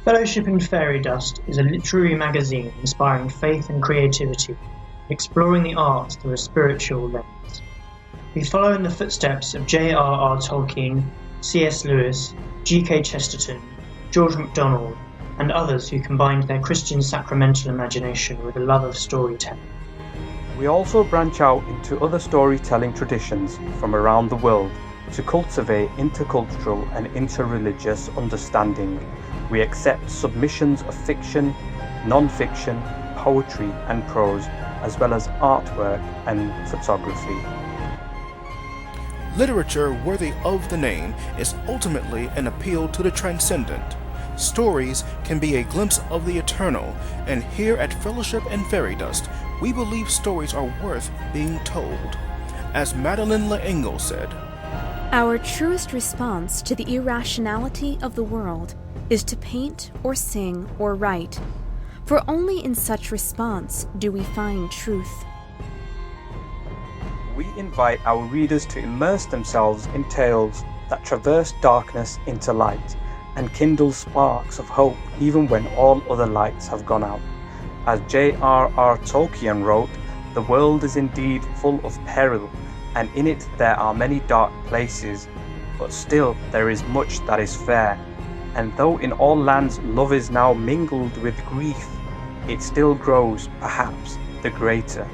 Fellowship in Fairydust is a literary magazine inspiring faith and creativity, exploring the arts through a spiritual lens. We follow in the footsteps of J.R.R. Tolkien, C.S. Lewis, G.K. Chesterton, George MacDonald, and others who combined their Christian sacramental imagination with a love of storytelling. We also branch out into other storytelling traditions from around the world to cultivate intercultural and interreligious understanding. We accept submissions of fiction, non-fiction, poetry and prose, as well as artwork and photography. Literature worthy of the name is ultimately an appeal to the transcendent. Stories can be a glimpse of the eternal, and here at Fellowship and Fairydust, we believe stories are worth being told. As Madeleine L'Engle said, "Our truest response to the irrationality of the world is to paint or sing or write, for only in such response do we find truth." We invite our readers to immerse themselves in tales that traverse darkness into light and kindle sparks of hope even when all other lights have gone out. As J.R.R. Tolkien wrote, "The world is indeed full of peril, and in it there are many dark places, but still there is much that is fair. And though in all lands love is now mingled with grief, it still grows, perhaps, the greater."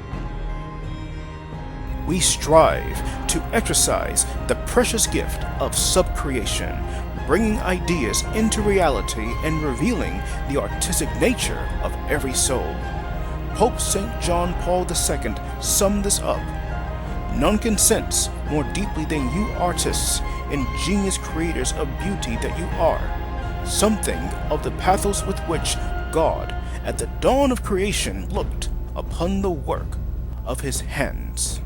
We strive to exercise the precious gift of subcreation, bringing ideas into reality and revealing the artistic nature of every soul. Pope St. John Paul II summed this up: "None can sense more deeply than you artists, ingenious creators of beauty that you are, something of the pathos with which God, at the dawn of creation, looked upon the work of his hands."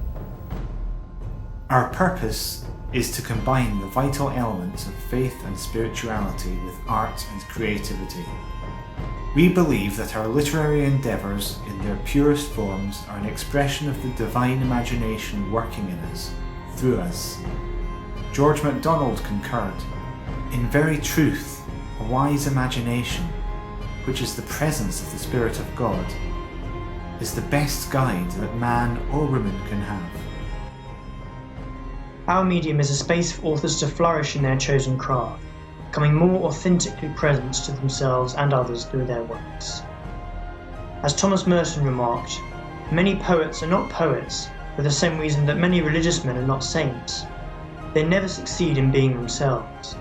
Our purpose is to combine the vital elements of faith and spirituality with art and creativity. We believe that our literary endeavours, in their purest forms, are an expression of the divine imagination working in us, through us. George MacDonald concurred, "In very truth, a wise imagination, which is the presence of the Spirit of God, is the best guide that man or woman can have." Our medium is a space for authors to flourish in their chosen craft, becoming more authentically present to themselves and others through their works. As Thomas Merton remarked, "Many poets are not poets for the same reason that many religious men are not saints. They never succeed in being themselves."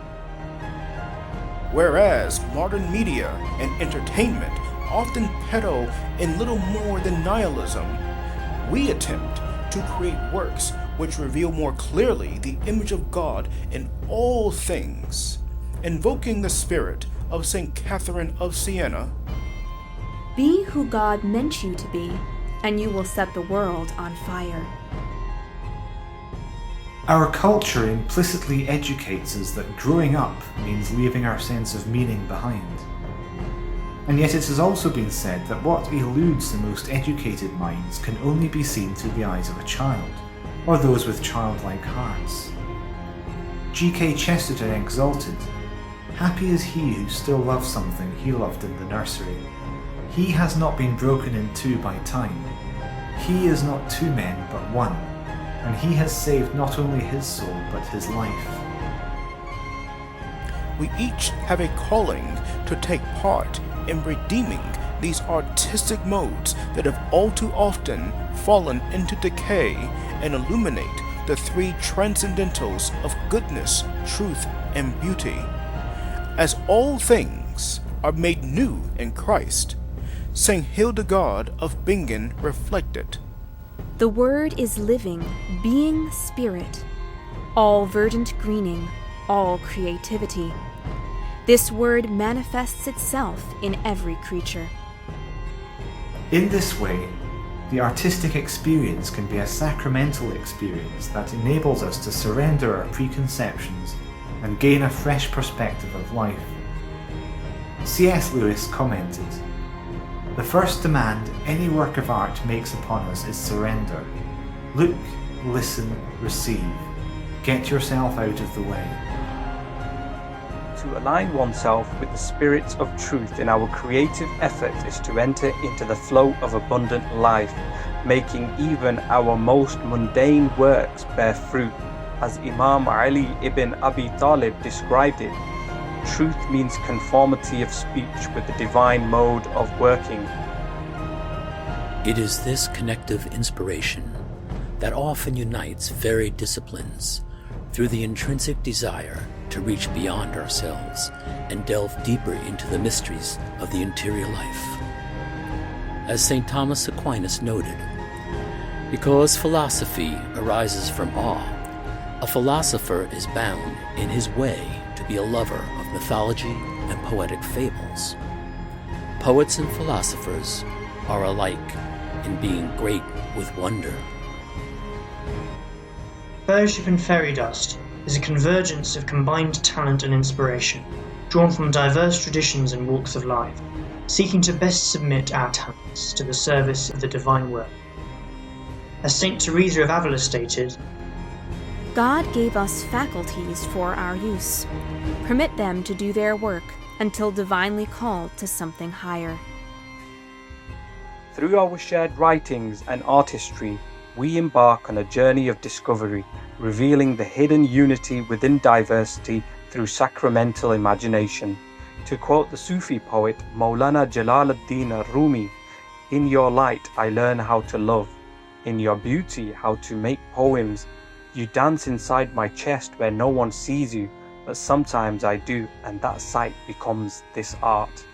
Whereas modern media and entertainment often peddle in little more than nihilism, we attempt to create works which reveal more clearly the image of God in all things, invoking the spirit of St. Catherine of Siena. Be who God meant you to be, and you will set the world on fire. Our culture implicitly educates us that growing up means leaving our sense of meaning behind. And yet it has also been said that what eludes the most educated minds can only be seen through the eyes of a child, or those with childlike hearts. G.K. Chesterton exulted, "Happy is he who still loves something he loved in the nursery. He has not been broken in two by time. He is not two men but one, and he has saved not only his soul but his life." We each have a calling to take part in redeeming these artistic modes that have all too often fallen into decay and illuminate the three transcendentals of goodness, truth, and beauty. As all things are made new in Christ, St. Hildegard of Bingen reflected, "The word is living, being spirit, all verdant greening, all creativity. This word manifests itself in every creature." In this way, the artistic experience can be a sacramental experience that enables us to surrender our preconceptions and gain a fresh perspective of life. C.S. Lewis commented, "The first demand any work of art makes upon us is surrender. Look, listen, receive. Get yourself out of the way." To align oneself with the spirit of truth in our creative effort is to enter into the flow of abundant life, making even our most mundane works bear fruit, as Imam Ali ibn Abi Talib described it. Truth means conformity of speech with the divine mode of working. It is this connective inspiration that often unites varied disciplines through the intrinsic desire to reach beyond ourselves and delve deeper into the mysteries of the interior life. As St. Thomas Aquinas noted, because philosophy arises from awe, a philosopher is bound in his way to be a lover of mythology and poetic fables. Poets and philosophers are alike in being great with wonder. Fellowship in Fairydust is a convergence of combined talent and inspiration, drawn from diverse traditions and walks of life, seeking to best submit our talents to the service of the divine work. As St. Teresa of Avila stated, God gave us faculties for our use. Permit them to do their work until divinely called to something higher. Through our shared writings and artistry, we embark on a journey of discovery, revealing the hidden unity within diversity through sacramental imagination. To quote the Sufi poet Maulana Jalaluddin Rumi, "In your light I learn how to love, in your beauty how to make poems. You dance inside my chest where no one sees you, but sometimes I do, and that sight becomes this art."